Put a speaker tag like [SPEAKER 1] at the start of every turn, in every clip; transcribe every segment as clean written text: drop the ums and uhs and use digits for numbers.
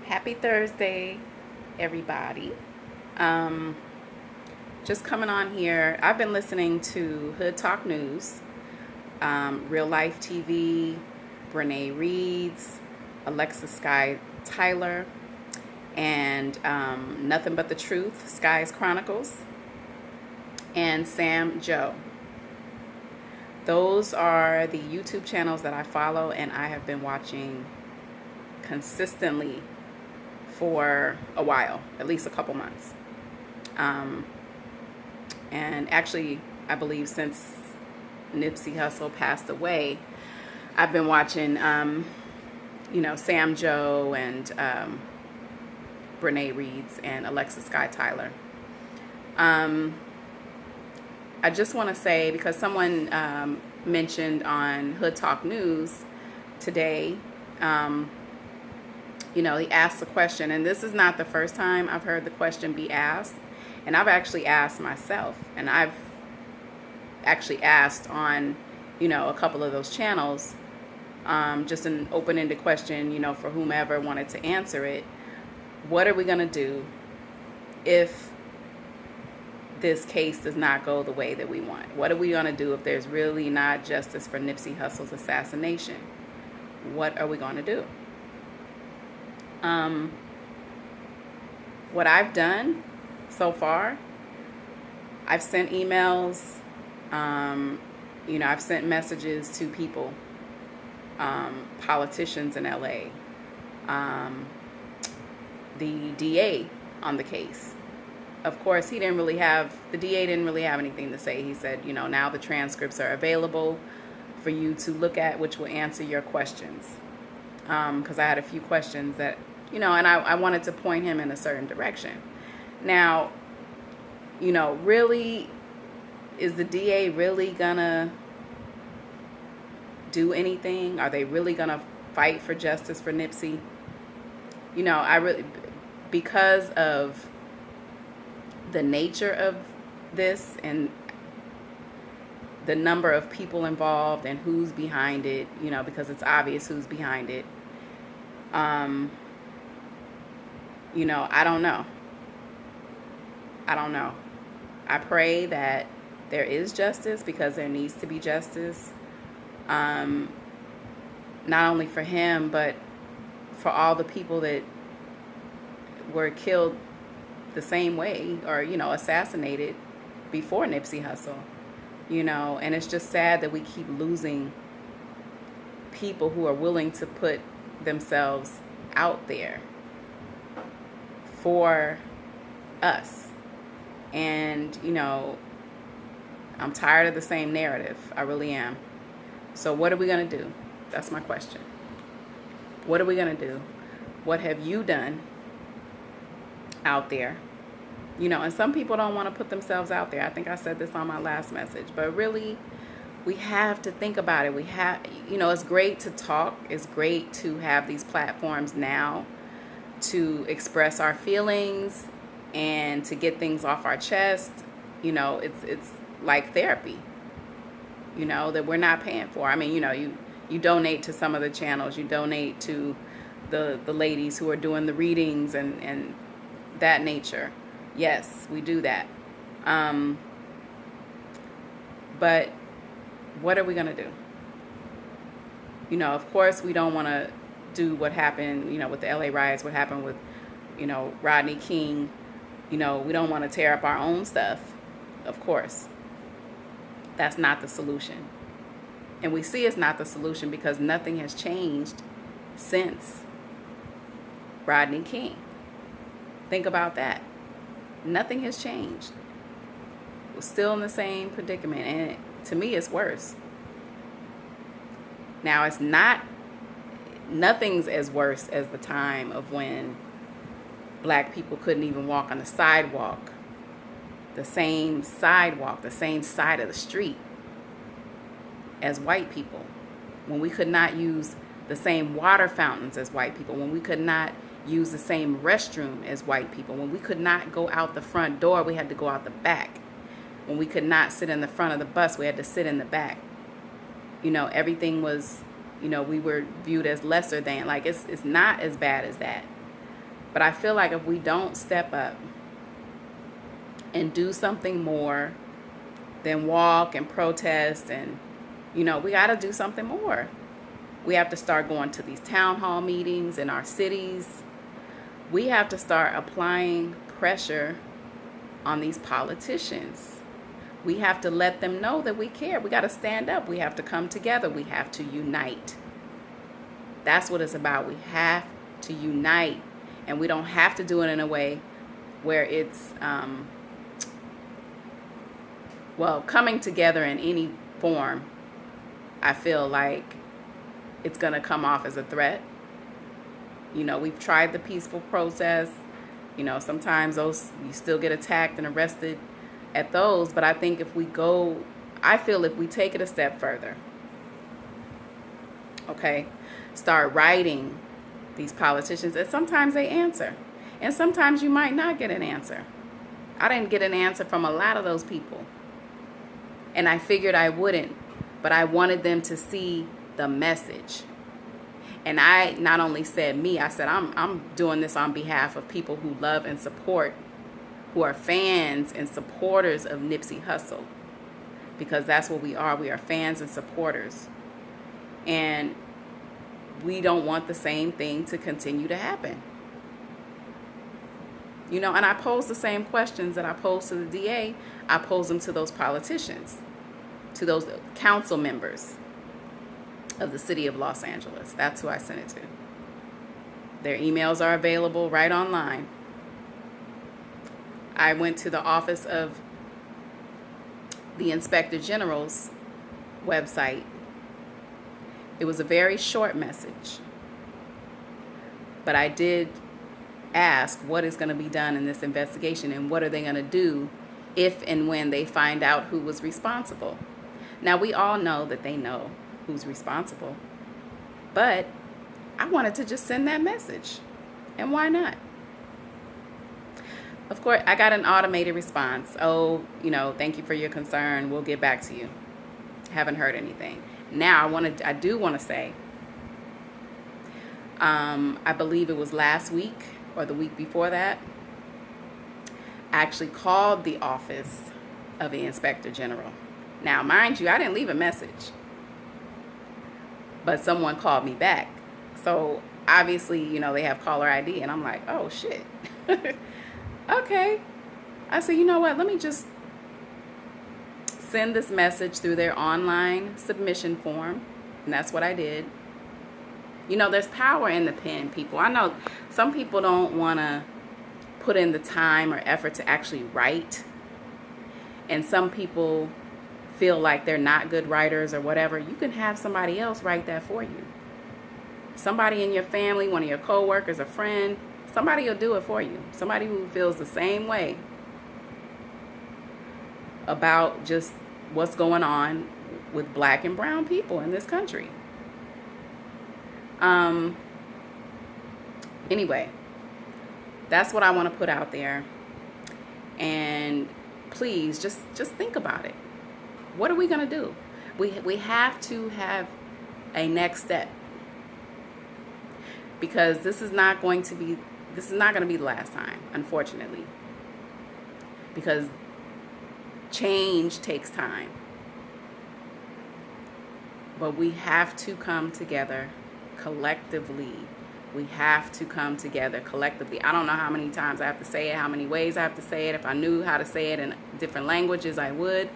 [SPEAKER 1] Happy Thursday, everybody. Um, just coming on here. I've been listening to Hood Talk News, Real Life TV, Brene Reed's, Alexa Sky Tyler, and Nothing But the Truth, Sky's Chronicles, and Sam Joe. Those are the YouTube channels that I follow and I have been watching consistently for a while, at least a couple months. And actually, I believe since Nipsey Hussle passed away, I've been watching, Sam Joe and Brene Reed's and Alexa Sky Tyler. I just want to say, because someone mentioned on Hood Talk News today, he asked the question, and this is not the first time I've heard the question be asked, and I've actually asked myself, and I've actually asked on, a couple of those channels, just an open-ended question, for whomever wanted to answer it. What are we going to do if this case does not go the way that we want? What are we going to do if there's really not justice for Nipsey Hussle's assassination? What are we going to do? What I've done so far, I've sent emails, I've sent messages to people, politicians in LA, the DA on the case. Of course, the DA didn't really have anything to say. He said, now the transcripts are available for you to look at, which will answer your questions. Because I had a few questions that, and I wanted to point him in a certain direction. Now, really, is the DA really gonna do anything? Are they really gonna fight for justice for Nipsey? Because of the nature of this and the number of people involved and who's behind it, because it's obvious who's behind it. I don't know. I pray that there is justice, because there needs to be justice. Not only for him, but for all the people that were killed the same way, or, assassinated before Nipsey Hussle. And it's just sad that we keep losing people who are willing to put themselves out there for us. And, I'm tired of the same narrative. I really am. So what are we going to do? That's my question. What are we going to do? What have you done out there? And some people don't want to put themselves out there. I think I said this on my last message, but really, we have to think about it. We have, it's great to talk. It's great to have these platforms now to express our feelings and to get things off our chest. It's like therapy, that we're not paying for. I mean, you donate to some of the channels. You donate to the ladies who are doing the readings and that nature. Yes, we do that. But what are we going to do? Of course, we don't want to do what happened, with the LA riots, what happened with, Rodney King. We don't want to tear up our own stuff. Of course. That's not the solution. And we see it's not the solution because nothing has changed since Rodney King. Think about that. Nothing has changed. We're still in the same predicament, and to me, it's worse. Now, nothing's as worse as the time of when black people couldn't even walk on the sidewalk, the same side of the street as white people, when we could not use the same water fountains as white people, when we could not use the same restroom as white people, when we could not go out the front door, we had to go out the back. When we could not sit in the front of the bus, we had to sit in the back. Everything was, we were viewed as lesser than. Like, it's not as bad as that. But I feel like if we don't step up and do something more than walk and protest, and, we got to do something more. We have to start going to these town hall meetings in our cities. We have to start applying pressure on these politicians. We have to let them know that we care. We got to stand up. We have to come together. We have to unite. That's what it's about. We have to unite. And we don't have to do it in a way where it's, coming together in any form, I feel like it's going to come off as a threat. We've tried the peaceful protest. Sometimes those, you still get attacked and arrested at those. But I think if we take it a step further, okay, start writing these politicians, and sometimes they answer, and sometimes you might not get an answer. I didn't get an answer from a lot of those people, and I figured I wouldn't, but I wanted them to see the message. And I not only said me, I said I'm doing this on behalf of people who love and support, who are fans and supporters of Nipsey Hussle, because that's what we are. We are fans and supporters, and we don't want the same thing to continue to happen. And I pose the same questions that I pose to the DA, I pose them to those politicians, to those council members of the city of Los Angeles. That's who I sent it to. Their emails are available right online. I went to the office of the Inspector General's website. It was a very short message, but I did ask what is going to be done in this investigation, and what are they going to do if and when they find out who was responsible. Now, we all know that they know who's responsible, but I wanted to just send that message, and why not? Of course, I got an automated response. Oh, thank you for your concern. We'll get back to you. Haven't heard anything. Now, I do want to say, I believe it was last week or the week before that, I actually called the office of the Inspector General. Now, mind you, I didn't leave a message, but someone called me back. So obviously, they have caller ID, and I'm like, oh shit. Okay. I said, you know what? Let me just send this message through their online submission form. And that's what I did. There's power in the pen, people. I know some people don't want to put in the time or effort to actually write. And some people feel like they're not good writers or whatever. You can have somebody else write that for you. Somebody in your family, one of your coworkers, a friend, somebody will do it for you. Somebody who feels the same way about just what's going on with black and brown people in this country. Anyway, that's what I want to put out there. And please just think about it. What are we going to do? We have to have a next step, because this is not going to be the last time, unfortunately, because change takes time. But we have to come together collectively. We have to come together collectively. I don't know how many times I have to say it, how many ways I have to say it. If I knew how to say it in different languages, I would.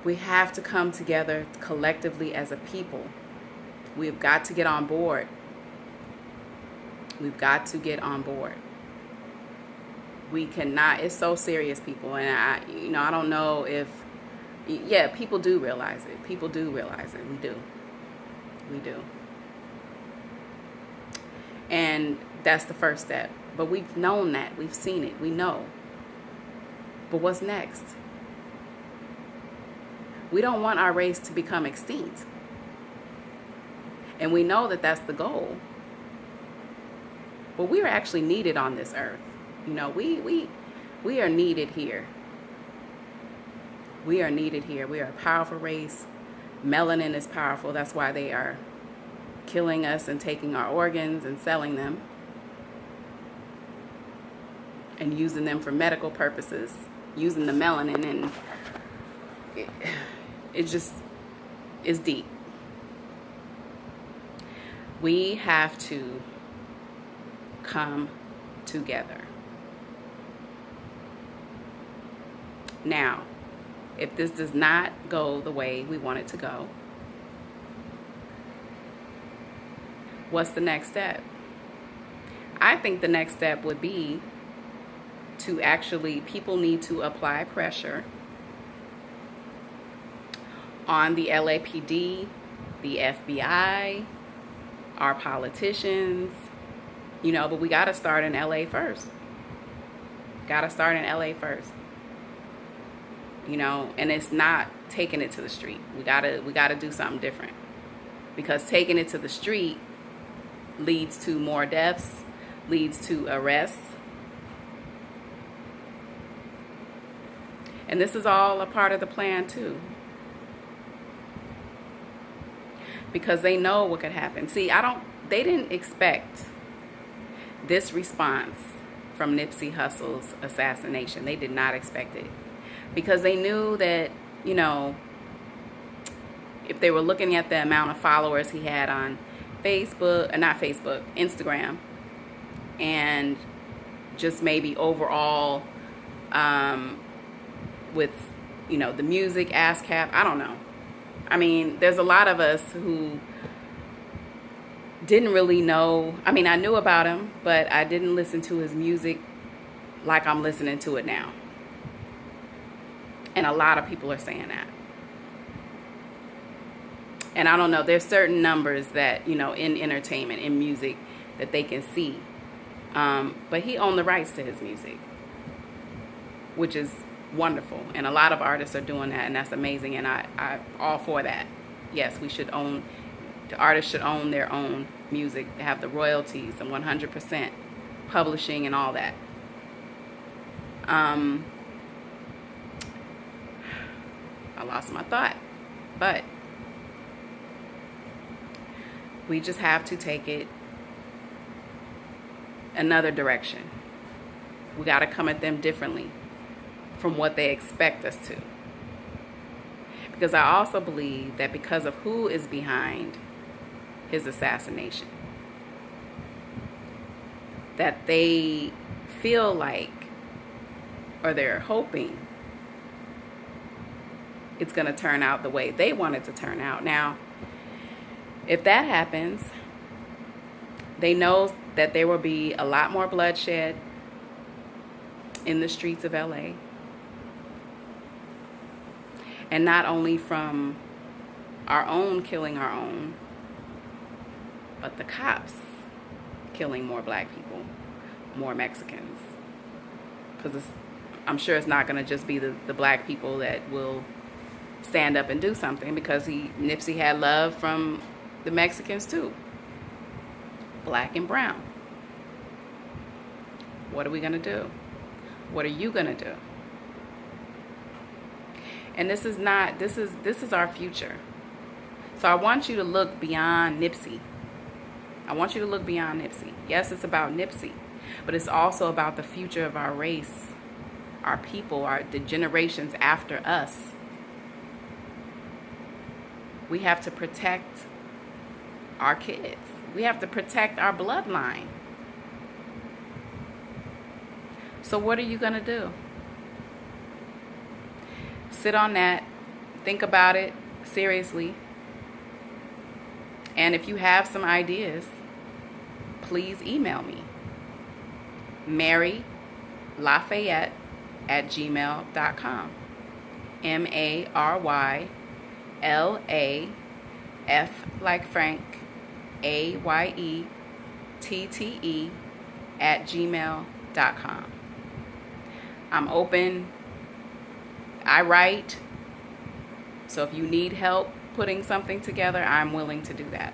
[SPEAKER 1] We have to come together collectively as a people. We've got to get on board. We've got to get on board. We cannot, it's so serious, people. And I don't know if, people do realize it. People do realize it. We do. We do. And that's the first step. But we've known that. We've seen it. We know. But what's next? We don't want our race to become extinct. And we know that that's the goal. But we are actually needed on this earth. We are needed here. We are needed here. We are a powerful race. Melanin is powerful. That's why they are killing us and taking our organs and selling them. and using them for medical purposes, using the melanin, and it just is deep. We have to come together. Now, if this does not go the way we want it to go, what's the next step? I think the next step would be to actually, people need to apply pressure on the LAPD, the FBI, our politicians, but we got to start in LA first. And it's not taking it to the street. We got to do something different, because taking it to the street leads to more deaths, leads to arrests. And this is all a part of the plan too, because they know what could happen. See, they didn't expect this response from Nipsey Hussle's assassination. They did not expect it, because they knew that, if they were looking at the amount of followers he had on Instagram, and just maybe overall, with, the music, ASCAP, I don't know. I mean, there's a lot of us who didn't really know. I mean, I knew about him, but I didn't listen to his music like I'm listening to it now. And a lot of people are saying that. And I don't know, there's certain numbers that, in entertainment, in music, that they can see. But he owned the rights to his music, which is wonderful. And a lot of artists are doing that, and that's amazing. And I'm all for that. Yes, the artists should own their own music, have the royalties and 100% publishing and all that. I lost my thought, but we just have to take it another direction. We got to come at them differently from what they expect us to. Because I also believe that because of who is behind his assassination, that they feel like, or they're hoping, it's going to turn out the way they want it to turn out. Now, if that happens, they know that there will be a lot more bloodshed in the streets of LA. And not only from our own killing our own, but the cops killing more black people, more Mexicans. Because I'm sure it's not going to just be the black people that will stand up and do something, because Nipsey had love from the Mexicans too, black and brown. What are we going to do? What are you going to do? And this is our future. So I want you to look beyond Nipsey. Yes, it's about Nipsey, but it's also about the future of our race, our people, the generations after us. We have to protect our kids. We have to protect our bloodline. So what are you going to do? Sit on that. Think about it seriously. And if you have some ideas, please email me. marylafayette@gmail.com. MARYLAF like Frank, AYETTE@gmail.com. I'm open. I write. So if you need help putting something together, I'm willing to do that.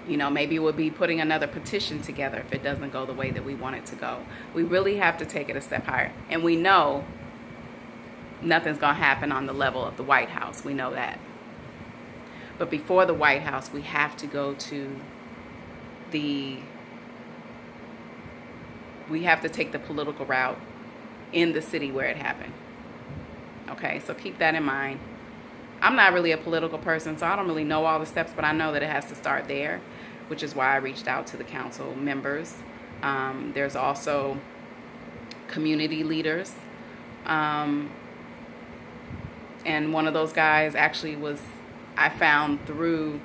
[SPEAKER 1] Maybe it would be putting another petition together if it doesn't go the way that we want it to go. We really have to take it a step higher. And we know nothing's going to happen on the level of the White House. We know that. But before the White House, we have to go to the we have to take the political route in the city where it happened. Okay, so keep that in mind. I'm not really a political person, so I don't really know all the steps, but I know that it has to start there, which is why I reached out to the council members. There's also community leaders. And one of those guys actually I found through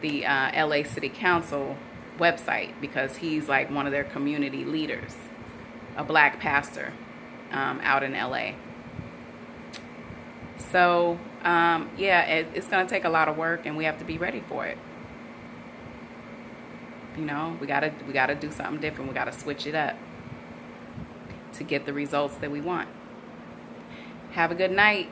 [SPEAKER 1] the LA City Council website, because he's like one of their community leaders, a black pastor out in LA. So it's going to take a lot of work, and we have to be ready for it. You know, we gotta do something different. We gotta switch it up to get the results that we want. Have a good night.